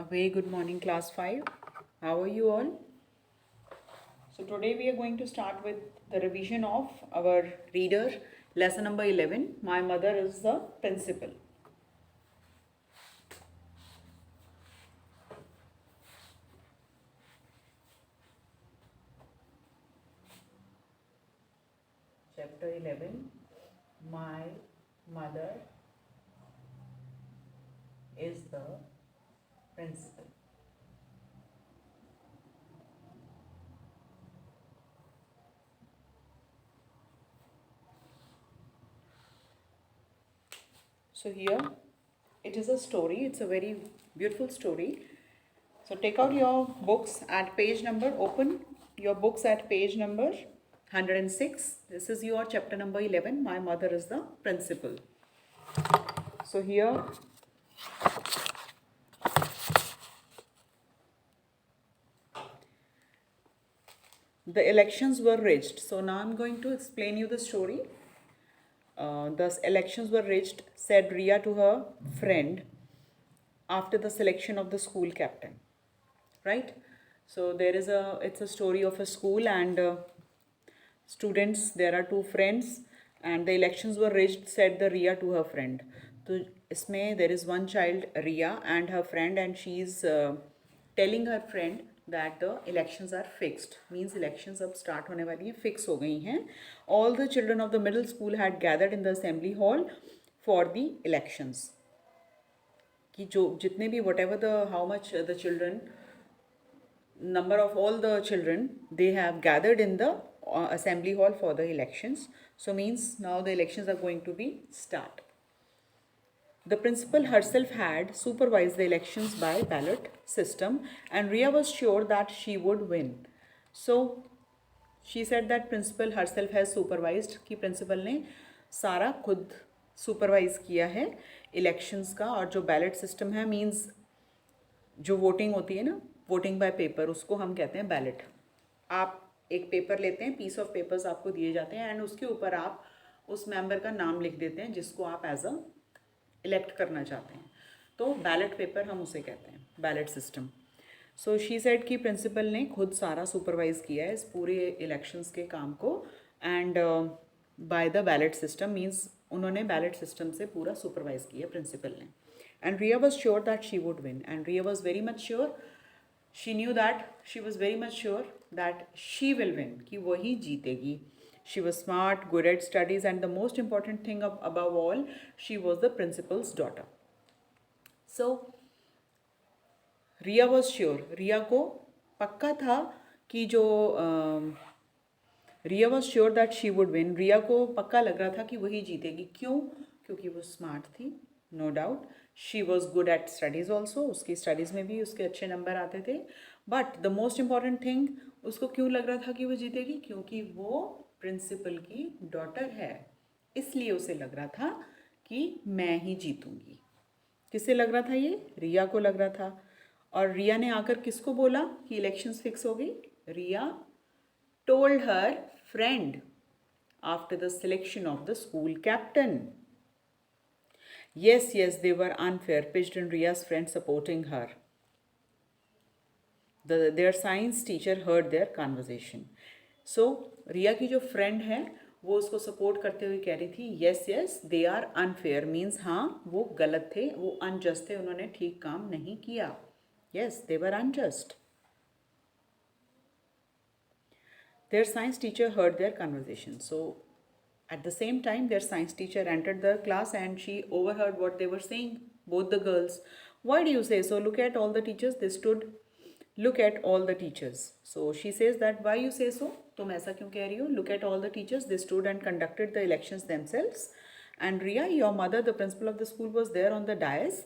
Very good morning, class 5. How are you all? So, today we are going to start with the revision of our reader, lesson number 11. My mother is the principal. Chapter 11. My mother is the principal. So, here it is a story, it's a very beautiful story. So, take out your books at page number, open your books at page number 106. This is your chapter number 11. My mother is the principal. So, here the elections were rigged. So, now I'm going to explain you the story. The elections were rigged, said Ria to her friend after the selection of the school captain. Right? So it's a story of a school and students. There are two friends and the elections were rigged, said the Ria to her friend. So इसमें there is one child Ria and her friend, and she is telling her friend that the elections are fixed. Means elections अब start होने वाली हैं, fix हो गई हैं. All the children of the middle school had gathered in the assembly hall for the elections. कि जो जितने भी whatever the how much the children, number of all the children, they have gathered in the assembly hall for the elections. So means now the elections are going to be start. The principal herself had supervised the elections by ballot system and Ria was sure that she would win. So she said that principal herself has supervised, कि principal ने सारा खुद supervise किया है elections का. और जो ballot system है means जो voting होती है ना, voting by paper, उसको हम कहते हैं ballot. आप एक पेपर लेते हैं, पीस ऑफ पेपर्स आपको दिए जाते हैं एंड उसके ऊपर आप उस मेंबर का नाम लिख देते हैं जिसको आप एज अ इलेक्ट करना चाहते हैं. तो बैलेट पेपर हम उसे कहते हैं, ballot system. So she said कि प्रिंसिपल ने खुद सारा सुपरवाइज किया है इस पूरे इलेक्शंस के काम को and by the ballot system means उन्होंने बैलेट सिस्टम से पूरा सुपरवाइज किया प्रिंसिपल ने. And Riya was sure that she would win and Riya was very much sure. She knew that she was very much sure that she will win, कि वही जीतेगी. She was smart, good at studies, and the most important thing above all, she was the principal's daughter. So, Ria was sure. Ria को पक्का था कि जो Ria was sure that she would win. Ria को पक्का लग रहा था कि वही जीतेगी. क्यों? क्योंकि वो smart थी, no doubt. She was good at studies also. उसकी studies में भी उसके अच्छे नंबर आते थे. But the most important thing, उसको क्यों लग रहा था कि वो जीतेगी? क्योंकि वो प्रिंसिपल की डॉटर है, इसलिए उसे लग रहा था कि मैं ही जीतूंगी. किसे लग रहा था ये? रिया को लग रहा था. और रिया ने आकर किसको बोला कि इलेक्शंस फिक्स हो गई? Riya told her friend after the selection of the school captain. Yes, they were unfair, pitched in Ria's friend supporting her. Their science teacher heard their conversation. सो रिया की जो फ्रेंड है वो उसको सपोर्ट करते हुए कह रही थी yes they are unfair, means हाँ वो गलत थे, वो अनजस्ट थे, उन्होंने ठीक काम नहीं किया. Yes they were unjust. Their science teacher heard their conversation. So at the same time their science teacher entered the class and she overheard what they were saying, both the girls. Why do you say so? Look at all the teachers. They stood. Look at all the teachers. So she says that why you say so? तुम ऐसा क्यों कह रही हो? Look at all the teachers. They stood and conducted the elections themselves. And Ria, your mother, the principal of the school, was there on the dais,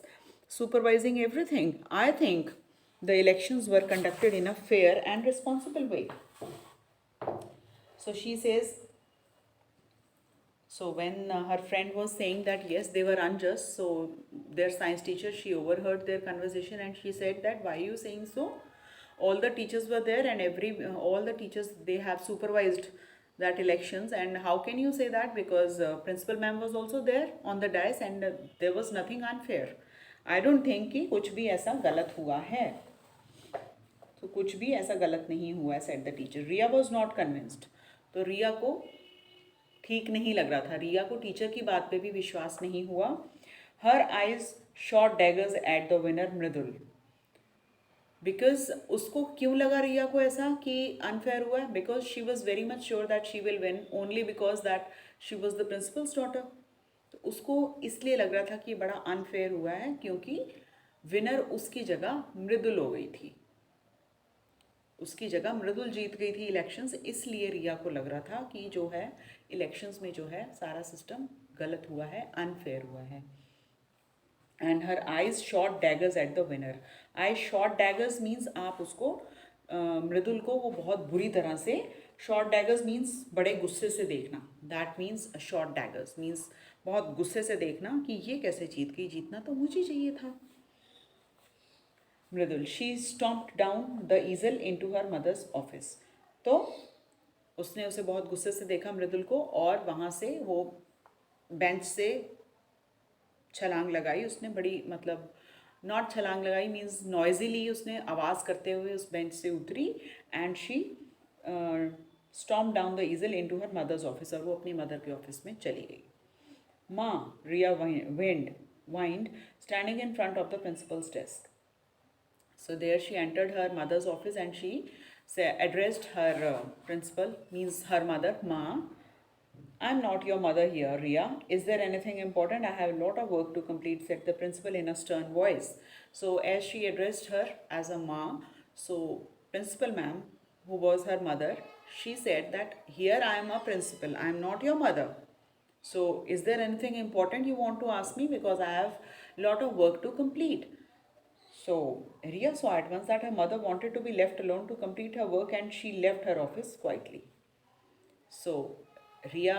supervising everything. I think the elections were conducted in a fair and responsible way. So she says. So when her friend was saying that yes, they were unjust, so their science teacher, she overheard their conversation and she said that why are you saying so? All the teachers were there and all the teachers, they have supervised that elections, and how can you say that? Because principal ma'am was also there on the dais and there was nothing unfair. I don't think कि कुछ भी ऐसा गलत हुआ है, तो कुछ भी ऐसा गलत नहीं हुआ है, said the teacher. Riya was not convinced, तो रिया को ठीक नहीं लग रहा था, रिया को टीचर की बात पे भी विश्वास नहीं हुआ। Her eyes shot daggers at the winner Mridul, because उसको क्यों लगा रिया को ऐसा कि अनफेयर हुआ है, because she was very much sure that she will win only because that she was the principles daughter. तो उसको इसलिए लग रहा था कि बड़ा अनफेयर हुआ है क्योंकि विनर उसकी जगह मृदुल हो गई थी, उसकी जगह मृदुल जीत गई थी इलेक्शंस, इसलिए रिया को लग रहा था कि जो है इलेक्शंस में जो है सारा सिस्टम गलत हुआ है, अनफेयर हुआ है। And her eyes shot daggers at the winner. I shot daggers means आप उसको मृदुल को वो बहुत बुरी तरह से, शॉट डैगर्स मीन्स बड़े गुस्से से देखना, that means shot daggers means बहुत गुस्से से देखना कि ये कैसे जीत गई, जीतना तो मुझे चाहिए था। Mridul, she stomped down the easel into her mother's office, तो उसने उसे बहुत गुस्से से देखा मृदुल को, और वहाँ से वो बेंच से छलांग लगाई उसने, बड़ी मतलब नॉट छलांग लगाई मीन्स नॉइजीली उसने आवाज़ करते हुए उस बेंच से उतरी, and she stomp down the easel into her mother's office, और वो अपनी मदर के ऑफिस में चली गई। माँ, रिया whined, standing in front of the principal's desk. So there she entered her mother's office and she addressed her principal, means her mother, Ma. I'm not your mother here, Ria. Is there anything important? I have a lot of work to complete, said the principal in a stern voice. So as she addressed her as a Ma, so principal ma'am, who was her mother, she said that here I am a principal, I am not your mother. So is there anything important you want to ask me, because I have a lot of work to complete. So Ria saw at once that her mother wanted to be left alone to complete her work, and she left her office quietly. So Ria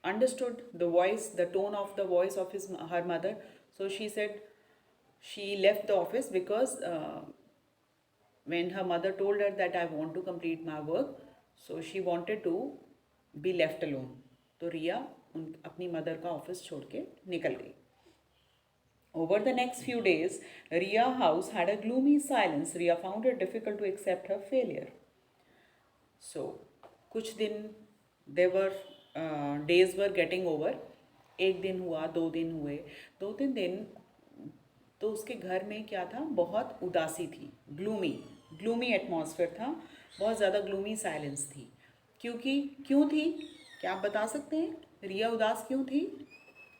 understood the voice, the tone of the voice of her mother. So she said she left the office because when her mother told her that I want to complete my work, so she wanted to be left alone. तो रिया अपनी mother का office छोड़ के निकल गई. Over the next few days, Ria house had a gloomy silence. Ria found it difficult to accept her failure. So, कुछ दिन days were getting over. एक दिन हुआ, 2 दिन हुए, 2-3 दिन तो उसके घर में क्या था, बहुत उदासी थी, ग्लूमी एटमॉस्फेयर था, बहुत ज़्यादा ग्लूमी साइलेंस थी. क्यों थी, क्या आप बता सकते हैं रिया उदास क्यों थी?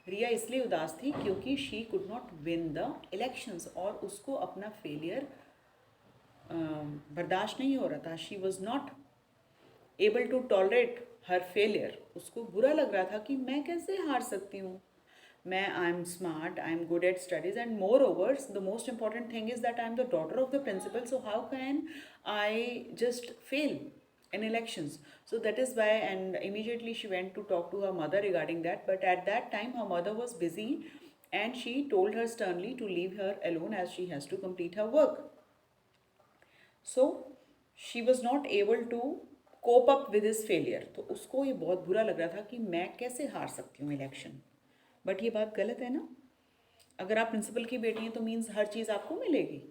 रिया इसलिए उदास थी क्योंकि she could not win the elections, और उसको अपना फेलियर बर्दाश्त नहीं हो रहा था. She was not able to tolerate her failure. उसको बुरा लग रहा था कि मैं कैसे हार सकती हूँ, मैं I am smart, I am good at studies, and moreover the most important thing is that I am the daughter of the principal, so how can I just fail in elections. So that is why, and immediately she went to talk to her mother regarding that, but at that time her mother was busy and she told her sternly to leave her alone as she has to complete her work. So she was not able to cope up with his failure. तो उसको ये बहुत बुरा लग रहा था कि मैं कैसे हार सकती हूँ इलेक्शन. बट ये बात गलत है ना, अगर आप प्रिंसिपल की बेटी हैं तो मीन्स हर चीज़ आपको मिलेगी.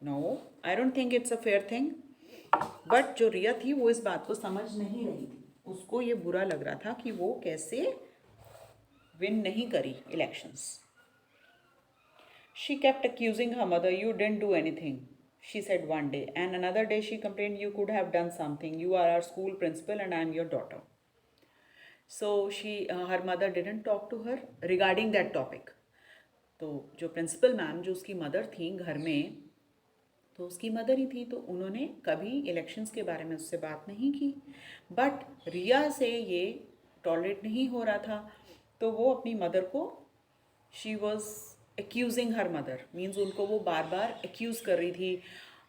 No, I don't think it's a fair thing. But जो रिया थी वो इस बात को समझ नहीं रही थी, उसको ये बुरा लग रहा था कि वो कैसे विन नहीं करी elections. She kept accusing her mother, you didn't do anything, she said one day, and another day she complained, you could have done something, you are our school principal and I am your daughter. So her mother didn't talk to her regarding that topic. तो जो principal ma'am, जो उसकी mother थी घर में, तो उसकी mother ही थी, तो उन्होंने कभी इलेक्शंस के बारे में उससे बात नहीं की. बट रिया से ये टॉलरेट नहीं हो रहा था, तो वो अपनी मदर को, she was accusing her mother, means उनको वो बार बार एक्यूज़ कर रही थी,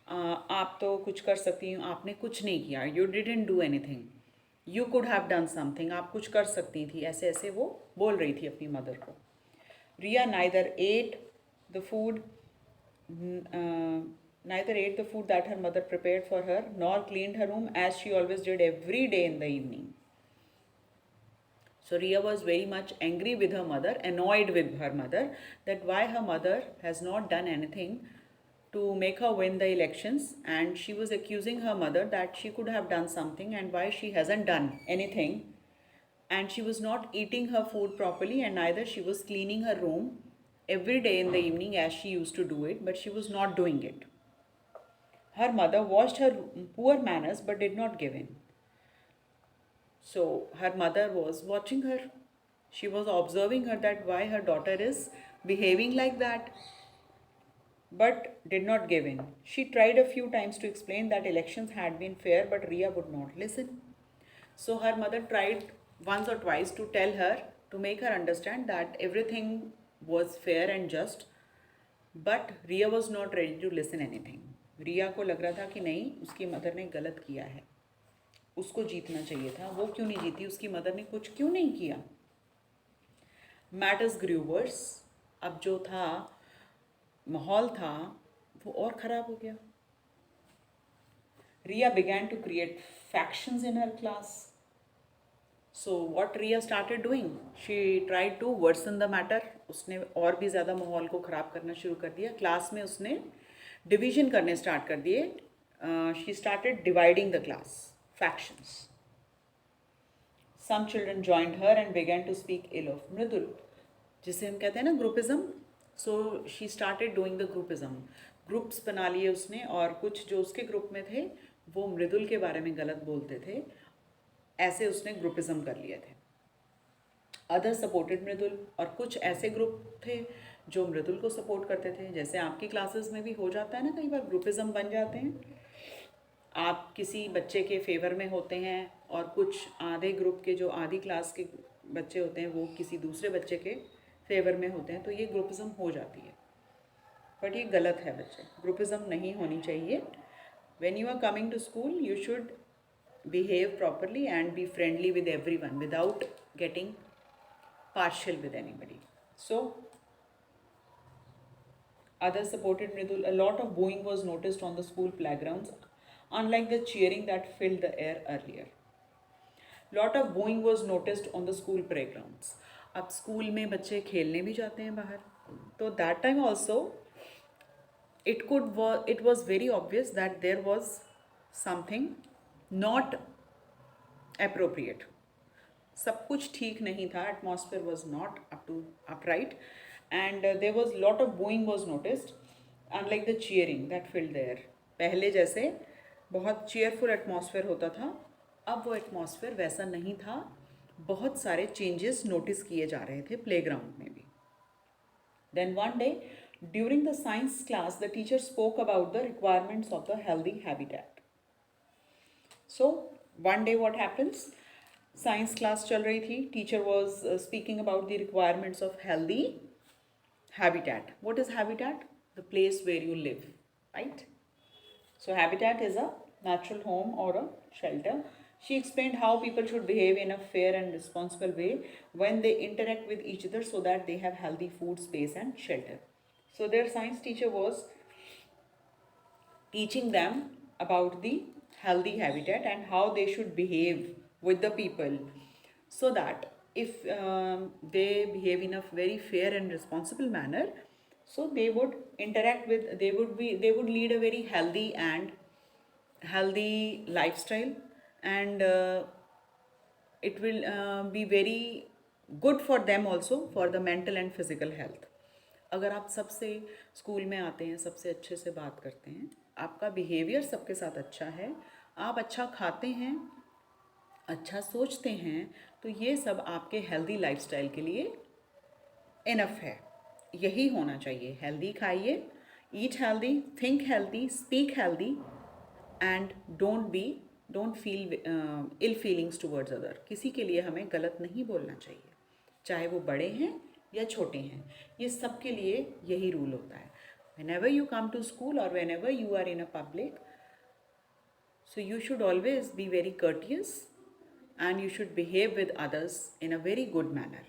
आप तो कुछ कर सकती हो, आपने कुछ नहीं किया, you didn't do anything, you could have done something, आप कुछ कर सकती थी, ऐसे ऐसे वो बोल रही थी अपनी मदर को. रिया neither ate the food that her mother prepared for her, nor cleaned her room as she always did every day in the evening. So Ria was very much angry with her mother, annoyed with her mother, that why her mother has not done anything to make her win the elections, and she was accusing her mother that she could have done something and why she hasn't done anything. And she was not eating her food properly, and neither she was cleaning her room every day in the evening as she used to do it, but she was not doing it. Her mother watched her poor manners but did not give in. So her mother was watching her. She was observing her that why her daughter is behaving like that, but did not give in. She tried a few times to explain that elections had been fair, but Ria would not listen. So her mother tried once or twice to tell her, to make her understand that everything was fair and just, but Ria was not ready to listen anything. रिया को लग रहा था कि नहीं, उसकी mother ने गलत किया है, उसको जीतना चाहिए था, वो क्यों नहीं जीती, उसकी मदर ने कुछ क्यों नहीं किया. मैटर्स ग्रू वर्स. अब जो था माहौल था वो और ख़राब हो गया. Ria began to create factions in her class. So what Ria started doing? She tried to worsen the matter. उसने और भी ज़्यादा माहौल को ख़राब करना शुरू कर दिया. क्लास में उसने डिवीजन करने स्टार्ट कर दिए. She started dividing the class, factions. Some children joined her and began to speak ill of मृदुल, जिसे हम कहते हैं ना groupism. So she started doing the groupism. Groups बना लिए उसने, और कुछ जो उसके ग्रुप में थे वो मृदुल के बारे में गलत बोलते थे, ऐसे उसने ग्रुपिज्म कर लिए थे. अदर सपोर्टेड मृदुल, और कुछ ऐसे ग्रुप थे जो मृदुल को सपोर्ट करते थे. जैसे आपकी क्लासेस में भी हो जाता है ना, कई बार ग्रुपिज्म बन जाते हैं. आप किसी बच्चे के फेवर में होते हैं और कुछ आधे ग्रुप के, जो आधी क्लास के बच्चे होते हैं, वो किसी दूसरे बच्चे के फेवर में होते हैं, तो ये ग्रुपिज्म हो जाती है. बट ये गलत है बच्चे, ग्रुपिज्म नहीं होनी चाहिए. When you are coming to school you should behave properly and be friendly with everyone without getting partial with anybody. So others supported Mridul. A lot of booing was noticed on the school playgrounds, unlike the cheering that filled the air earlier. Lot of booing was noticed on the school playgrounds. अब school में बच्चे खेलने भी जाते हैं बाहर, तो that time also it was very obvious that there was something not appropriate. सब कुछ ठीक नहीं था. Atmosphere was not upright, and there was lot of booing was noticed, unlike the cheering that filled the air. पहले जैसे बहुत cheerful atmosphere होता था, अब वो atmosphere वैसा नहीं था. बहुत सारे changes notice किए जा रहे थे playground में भी. Then one day during the science class the teacher spoke about the requirements of the healthy habitat. So one day what happens, science class चल रही थी, teacher was speaking about the requirements of healthy habitat. What is habitat? The place where you live, right? So habitat is a natural home or a shelter. She explained how people should behave in a fair and responsible way when they interact with each other so that they have healthy food, space and shelter. So their science teacher was teaching them about the healthy habitat and how they should behave with the people, so that if they behave in a very fair and responsible manner, so they would interact with, they would lead a very healthy and healthy lifestyle, and it will be very good for them also, for the mental and physical health. अगर आप सबसे school में आते हैं, सबसे अच्छे से बात करते हैं, आपका बिहेवियर सबके साथ अच्छा है, आप अच्छा खाते हैं, अच्छा सोचते हैं, तो ये सब आपके हेल्दी लाइफस्टाइल के लिए इनफ है. यही होना चाहिए. हेल्दी खाइए, eat healthy, think healthy, speak healthy, and don't feel ill feelings towards other. किसी के लिए हमें गलत नहीं बोलना चाहिए, चाहे वो बड़े हैं या छोटे हैं. ये सब के लिए यही रूल होता है. whenever you come to school or whenever you are in a public, so you should always be very courteous and you should behave with others in a very good manner.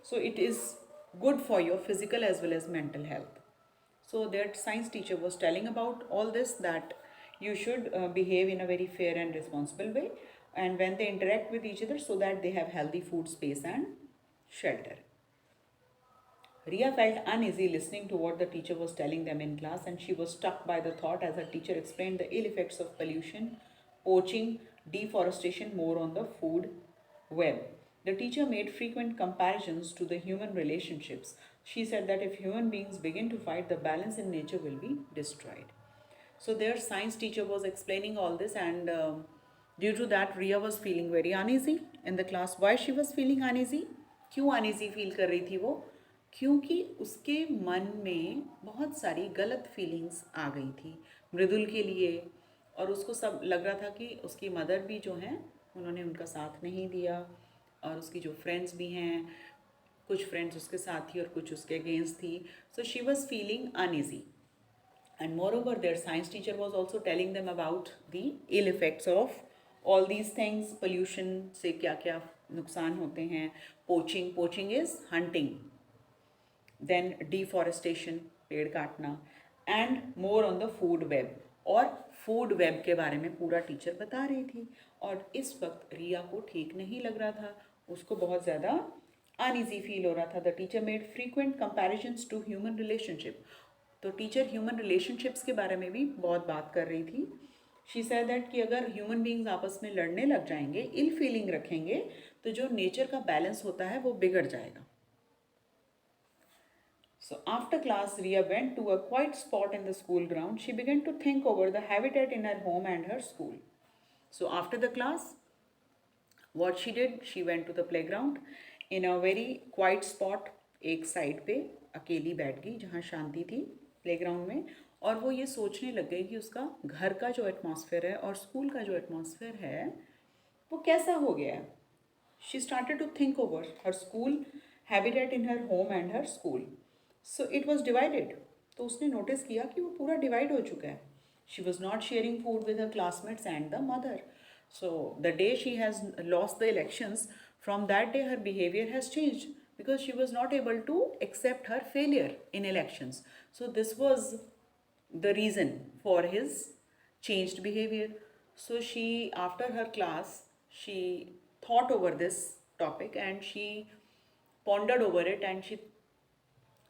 So it is good for your physical as well as mental health. So that science teacher was telling about all this, that you should behave in a very fair and responsible way. and when they interact with each other so that they have healthy food, space and shelter. Ria felt uneasy listening to what the teacher was telling them in class, and she was struck by the thought as her teacher explained the ill effects of pollution, poaching, deforestation more on the food web. The teacher made frequent comparisons to the human relationships. She said that if human beings begin to fight, the balance in nature will be destroyed. So their science teacher was explaining all this, and due to that, Ria was feeling very uneasy in the class. Why she was feeling uneasy? क्यों uneasy feel कर रही थी वो? क्योंकि उसके मन में बहुत सारी गलत फीलिंग्स आ गई थी मृदुल के लिए, और उसको सब लग रहा था कि उसकी मदर भी जो हैं उन्होंने उनका साथ नहीं दिया, और उसकी जो फ्रेंड्स भी हैं, कुछ फ्रेंड्स उसके साथ थी और कुछ उसके अगेंस्ट थी. So she was feeling uneasy. And moreover, their science teacher was also telling them about the ill effects of all these things. Pollution से क्या क्या नुकसान होते हैं. Poaching is hunting. Then deforestation, पेड़ काटना. And more on the food web. और food web के बारे में पूरा टीचर बता रही थी, और इस वक्त रिया को ठीक नहीं लग रहा था. उसको बहुत ज़्यादा अनईजी फील हो रहा था. The teacher made frequent comparisons to human relationship. तो टीचर ह्यूमन रिलेशनशिप्स के बारे में भी बहुत बात कर रही थी. शी सेड दैट कि अगर ह्यूमन बींग्स आपस में लड़ने लग जाएंगे, इल फीलिंग रखेंगे, तो जो नेचर का बैलेंस होता है वो बिगड़ जाएगा. So after class, Ria went to a quiet spot in the school ground. She began to think over the habitat in her home and her school. So after the class, what she did, she went to the playground in a very quiet spot. एक side पे अकेली बैठ गई जहाँ शांति थी playground में, और वो ये सोचने लग गई कि उसका घर का जो एटमॉस्फेयर है और स्कूल का जो एटमॉस्फेयर है वो कैसा हो गया है. She started to think over her school habitat in her home and her school. So it was divided. तो उसने नोटिस किया कि वो पूरा डिवाइड हो चुका है. She was not sharing food with her classmates and the mother. So the day she has lost the elections, from that day her behaviour has changed because she was not able to accept her failure in elections. So this was the reason for his changed behavior. So she, after her class, she thought over this topic and she pondered over it, and she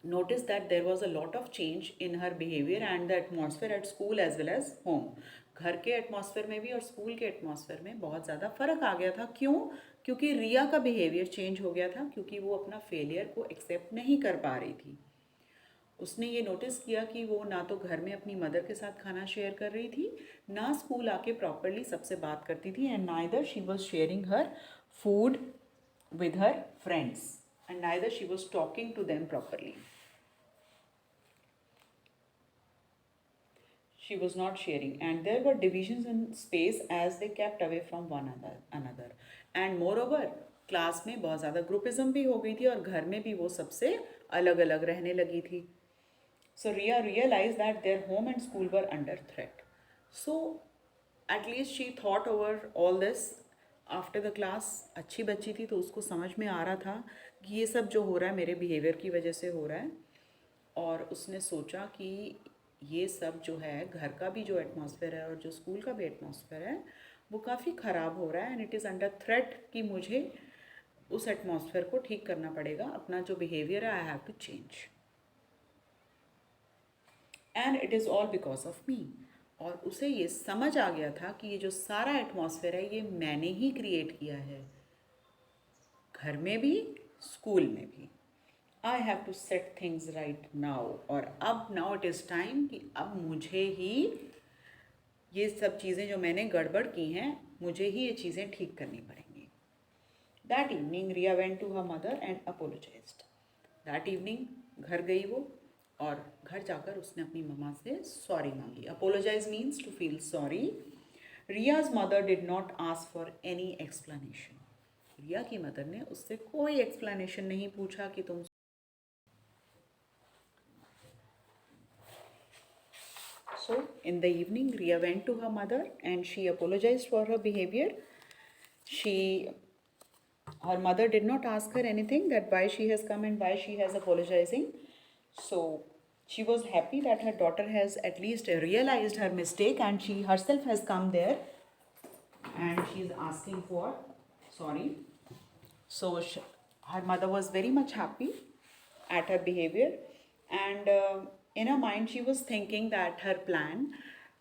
noticed that there was a lot of change in her behavior and the atmosphere at school as well as home. घर के atmosphere में भी और school के atmosphere में बहुत ज़्यादा फ़र्क आ गया था. क्यों? क्योंकि रिया का बिहेवियर चेंज हो गया था, क्योंकि वो अपना फेलियर को एक्सेप्ट नहीं कर पा रही थी. उसने ये नोटिस किया कि वो ना तो घर में अपनी मदर के साथ खाना शेयर कर रही थी, ना स्कूल आके प्रॉपरली सबसे बात करती थी, and neither she was sharing her food with her friends, and neither she was talking to them properly. She was not sharing, and there were divisions in space as they kept away from one another. And moreover, class में बहुत ज़्यादा groupism भी हो गई थी और घर में भी वो सबसे अलग अलग रहने लगी थी. So Ria realized that their home and school were under threat. So at least she thought over all this after the class. अच्छी बच्ची थी तो उसको समझ में आ रहा था कि ये सब जो हो रहा है मेरे बिहेवियर की वजह से हो रहा है, और उसने सोचा कि ये सब जो है घर का भी जो एटमॉस्फेयर है और जो स्कूल का भी एटमॉस्फेयर है वो काफ़ी ख़राब हो रहा है, and it is under threat कि मुझे उस एटमॉस्फेयर को ठीक करना पड़ेगा. अपना जो बिहेवियर है I have to change, and it is all because of me. और उसे ये समझ आ गया था कि ये जो सारा एटमॉस्फेयर है ये मैंने ही क्रिएट किया है, घर में भी स्कूल में भी. I have to set things right now. और अब now it is time कि अब मुझे ही ये सब चीज़ें जो मैंने गड़बड़ की हैं मुझे ही ये चीज़ें ठीक करनी पड़ेंगी. That evening Ria went to her mother and apologized. That evening घर गई वो, और घर जाकर उसने अपनी मम्मा से सॉरी मांगी. Apologize means to feel sorry. Ria's mother did not ask for any explanation. रिया की मदर ने उससे कोई एक्सप्लेनेशन नहीं पूछा कि तुम. So in the evening, Ria went to her mother and she apologized for her behavior. Her mother did not ask her anything, that why she has come and why she has apologizing. So she was happy that her daughter has at least realized her mistake and she herself has come there and she's asking for sorry. So her mother was very much happy at her behavior, and in her mind she was thinking that her plan,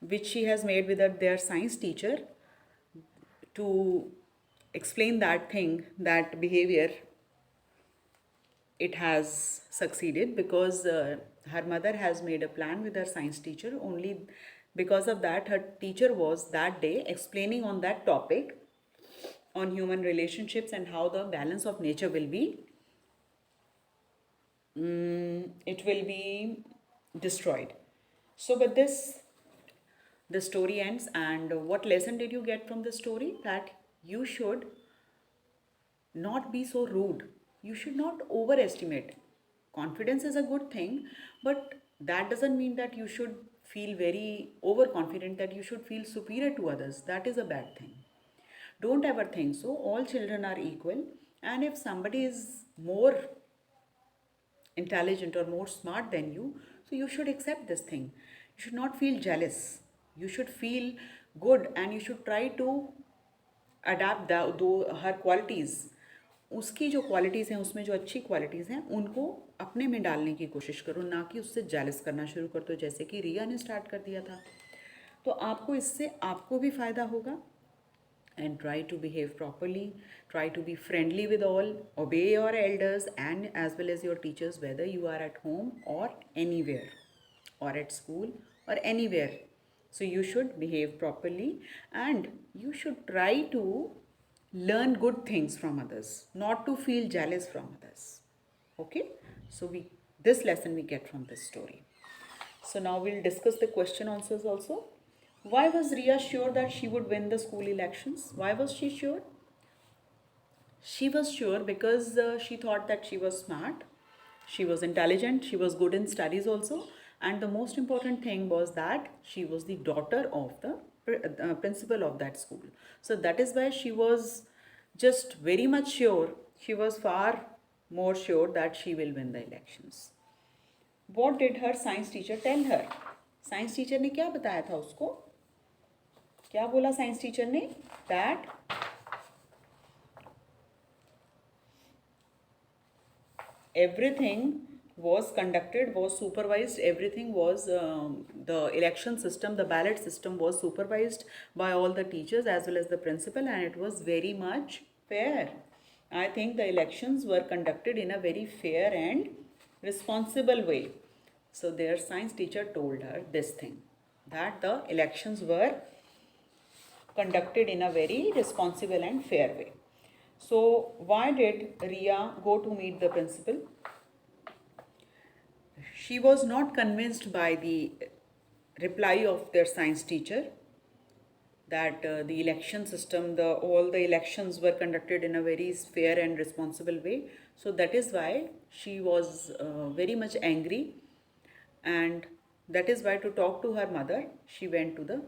which she has made with their science teacher, to explain that thing, that behavior, it has succeeded because her mother has made a plan with her science teacher. Only because of that, her teacher was that day explaining on that topic on human relationships and how the balance of nature will be it will be destroyed. So with this, the story ends. And what lesson did you get from the story? That you should not be so rude. You should not overestimate. Confidence is a good thing, but that doesn't mean that you should feel very overconfident, that you should feel superior to others. That is a bad thing. Don't ever think so. All children are equal, and if somebody is more intelligent or more smart than you, so you should accept this thing. You should not feel jealous. You should feel good, and you should try to adapt दो हर qualities, उसकी जो qualities हैं उसमें जो अच्छी qualities हैं उनको अपने में डालने की कोशिश करो, ना कि उससे जेलस करना शुरू कर दो, जैसे कि रिया ने स्टार्ट कर दिया था। तो आपको इससे आपको भी फ़ायदा होगा। And try to behave properly, try to be friendly with all, obey your elders and as well as your teachers, whether you are at home और anywhere or at school or anywhere. So you should behave properly, and you should try to learn good things from others, not to feel jealous from others. Okay, so this lesson we get from this story. So now we'll discuss the question answers also. Why was Riya sure that she would win the school elections? Why was she sure? She was sure because she thought that she was smart, she was intelligent, she was good in studies also, and the most important thing was that she was the daughter of the principal of that school. So that is why she was just very much sure, she was far more sure that she will win the elections. What did her science teacher tell her? Science teacher ने क्या बताया था उसको? क्या बोला science teacher ने? That everything was conducted, was supervised, everything was the election system, the ballot system was supervised by all the teachers as well as the principal, and it was very much fair. I think the elections were conducted in a very fair and responsible way. So their science teacher told her this thing, that the elections were conducted in a very responsible and fair way. So why did Riya go to meet the principal? She was not convinced by the reply of their science teacher that the election system, all the elections were conducted in a very fair and responsible way. So that is why she was very much angry, and that is why, to talk to her mother, she went to the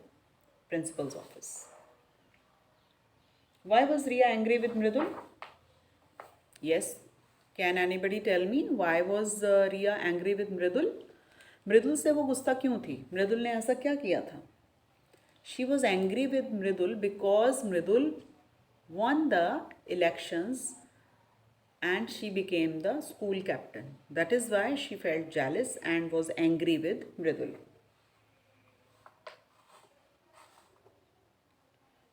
principal's office. Why was Riya angry with Mridul? Yes, can anybody tell me why was Riya angry with Mridul? मृदुल से वो गुस्सा क्यों थी? मृदुल ने ऐसा क्या किया था? She was angry with Mridul because Mridul won the elections and she became the school captain. That is why she felt jealous and was angry with Mridul.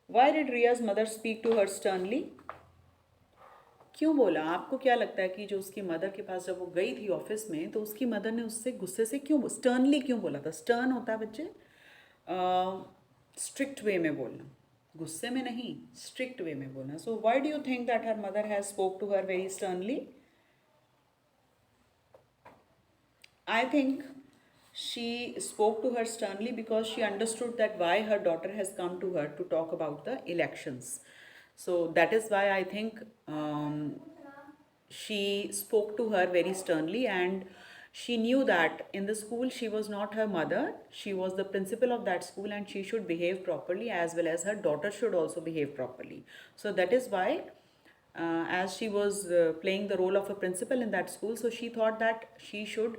Why did Riya's mother speak to her sternly? क्यों बोला? आपको क्या लगता है कि जो उसकी mother के पास जब वो गई थी ऑफिस में, तो उसकी मदर ने उससे गुस्से से क्यों, स्टर्नली क्यों बोला था? स्टर्न होता है बच्चे स्ट्रिक्ट वे में बोलना, गुस्से में नहीं, स्ट्रिक्ट वे में बोलना. So why do you think that her mother has spoke to her very sternly? I think she spoke to her sternly because she understood that why her daughter has come to her to talk about the elections. So that is why I think she spoke to her very sternly, and she knew that in the school she was not her mother, she was the principal of that school, and she should behave properly as well as her daughter should also behave properly. So that is why as she was playing the role of a principal in that school, so she thought that she should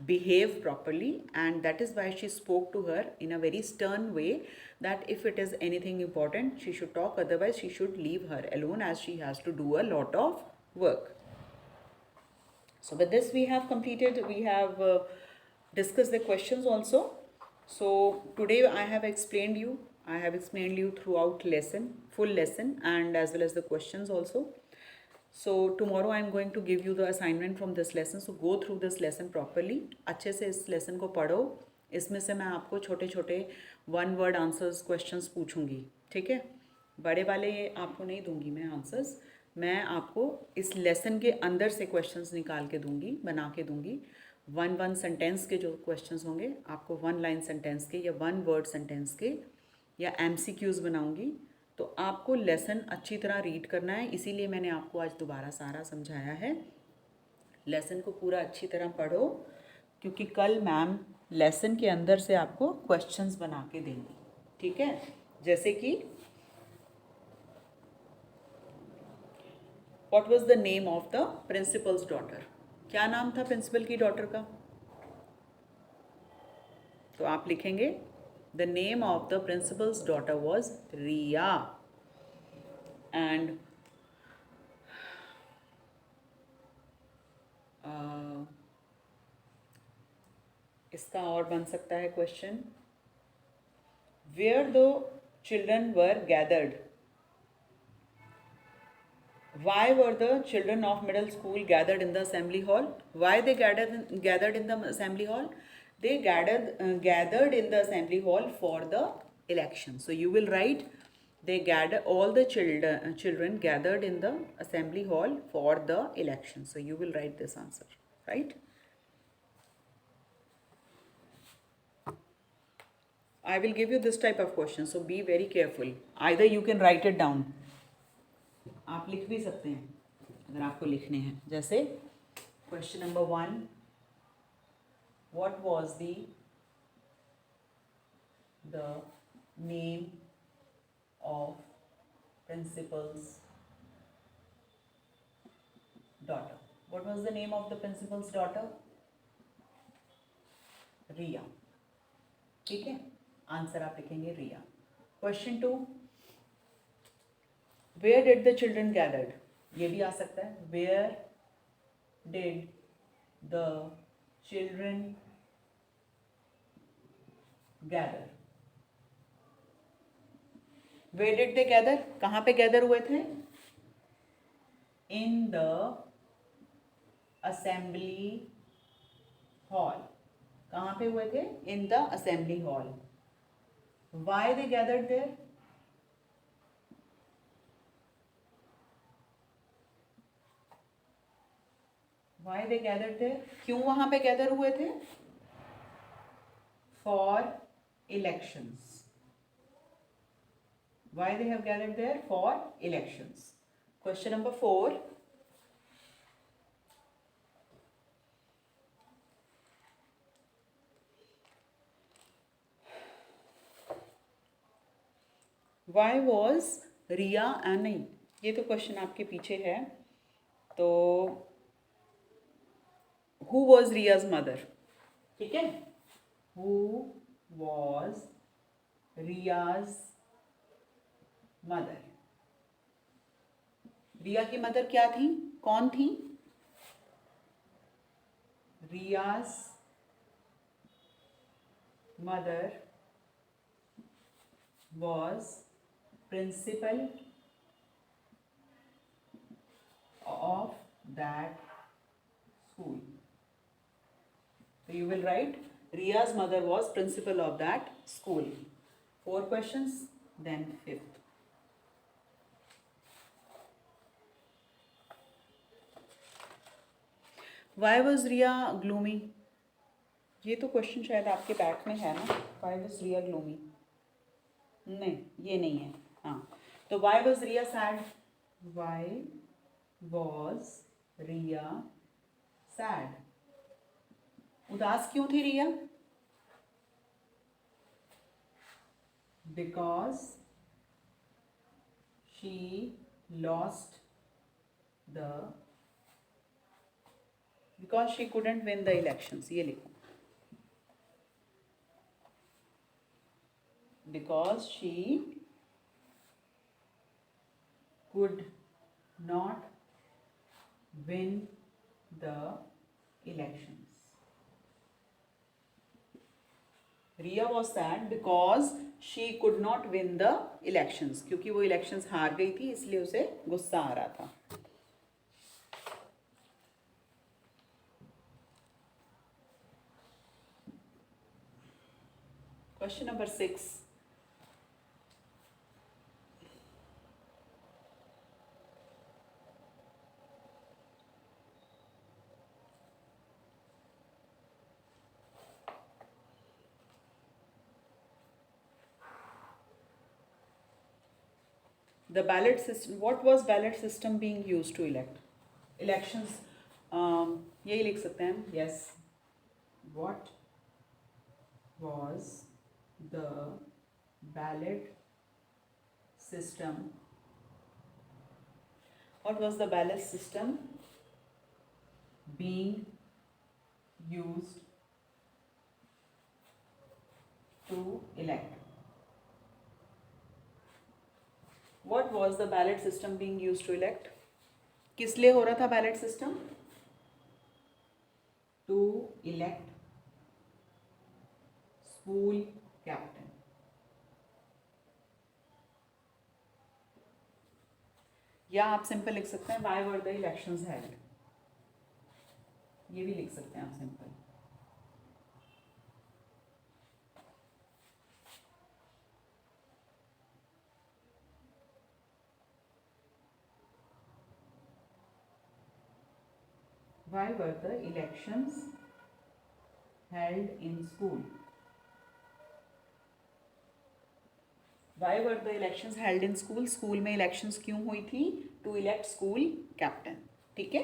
behave properly, and that is why she spoke to her in a very stern way that if it is anything important she should talk, otherwise she should leave her alone as she has to do a lot of work. So with this we have completed, we have discussed the questions also. So today I have explained you throughout lesson, full lesson, and as well as the questions also. So tomorrow I am going to give you the assignment from this lesson. So go through this lesson properly. अच्छे से इस lesson को पढ़ो. इसमें से मैं आपको छोटे छोटे वन वर्ड आंसर्स क्वेश्चंस पूछूंगी, ठीक है. बड़े वाले आपको नहीं दूंगी मैं आंसर्स, मैं आपको इस लेसन के अंदर से क्वेश्चंस निकाल के दूंगी, बना के दूंगी. वन सेंटेंस के जो क्वेश्चंस होंगे आपको वन लाइन सेंटेंस के या वन वर्ड सेंटेंस के या एमसीक्यूज बनाऊंगी. तो आपको लेसन अच्छी तरह रीड करना है, इसीलिए मैंने आपको आज दोबारा सारा समझाया है. लेसन को पूरा अच्छी तरह पढ़ो, क्योंकि कल मैम लेसन के अंदर से आपको क्वेश्चंस बना के देंगी, ठीक है. जैसे कि what was the name of the principles daughter, क्या नाम था प्रिंसिपल की डॉटर का. तो आप लिखेंगे the name of the principal's daughter was Riya, and इसका और बन सकता है question, where the children were gathered, why were the children of middle school gathered in the assembly hall. Why they gathered in the assembly hall? They gathered in the assembly hall for the election. So you will write, they gather, all the children gathered in the assembly hall for the election. So you will write this answer, right? I will give you this type of question, so be very careful. Either you can write it down, आप लिख भी सकते हैं अगर आपको लिखने हैं. जैसे question number 1, what was the name of principal's daughter. What was the name of the principal's daughter? Riya, ठीक है. आंसर आप लिखेंगे Riya. Question 2, where did the children gathered, ये भी आ सकता है. where did the children gather. Where did they gather, कहाँ पे गैदर हुए थे. in the assembly hall, कहाँ पे हुए थे. in the assembly hall. why they gathered there. why they gathered there, क्यों वहाँ पे गैदर हुए थे. for elections. Why they have gathered there? For elections. Question number 4. Why was Riya and नहीं, ये तो क्वेश्चन आपके पीछे है. तो who was Riya's mother, ठीक है. who was Riya's mother. रिया की मदर क्या थी, कौन थी. रिया's mother was principal of that school. So you will write Riya's mother was principal of that school. 4 questions, then 5th. Why was Riya gloomy? ये तो question शायद आपके बैक में है ना. Why was Riya gloomy? नहीं, ये नहीं है. हाँ, तो why was Riya sad? Why was Riya sad? उदास क्यों थी रिया. Because she lost the because she couldn't win the elections, ये लिखो, because she could not win the elections. Riya was sad because she could not win the elections. क्योंकि वो elections हार गई थी, इसलिए उसे गुस्सा आ रहा था. Question number 6. The ballot system. What was ballot system being used to elect? Elections. यही लिख सकते हैं. Yes. What was the ballot system? What was the ballot system being used to elect? What was the ballot system being used to elect? किस लिए हो रहा था ballot system? To elect school captain. या आप सिंपल लिख सकते हैं why were the elections held? ये भी लिख सकते हैं आप simple. Why were the elections held in school? Why were the elections held in school? School में elections क्यों हुई थी? To elect school captain. ठीक है?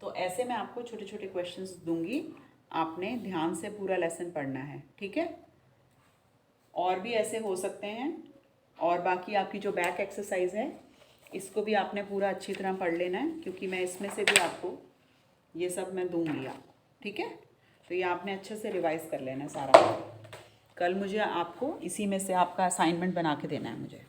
तो ऐसे मैं आपको छोटे छोटे क्वेश्चंस दूंगी, आपने ध्यान से पूरा लेसन पढ़ना है. ठीक है? और भी ऐसे हो सकते हैं, और बाकी आपकी जो बैक एक्सरसाइज है इसको भी आपने पूरा अच्छी तरह पढ़ लेना है, क्योंकि मैं इसमें से भी आपको ये सब मैं दूंगी आप. ठीक है? तो ये आपने अच्छे से रिवाइज कर लेना है सारा. कल मुझे आपको इसी में से आपका असाइनमेंट बना के देना है मुझे.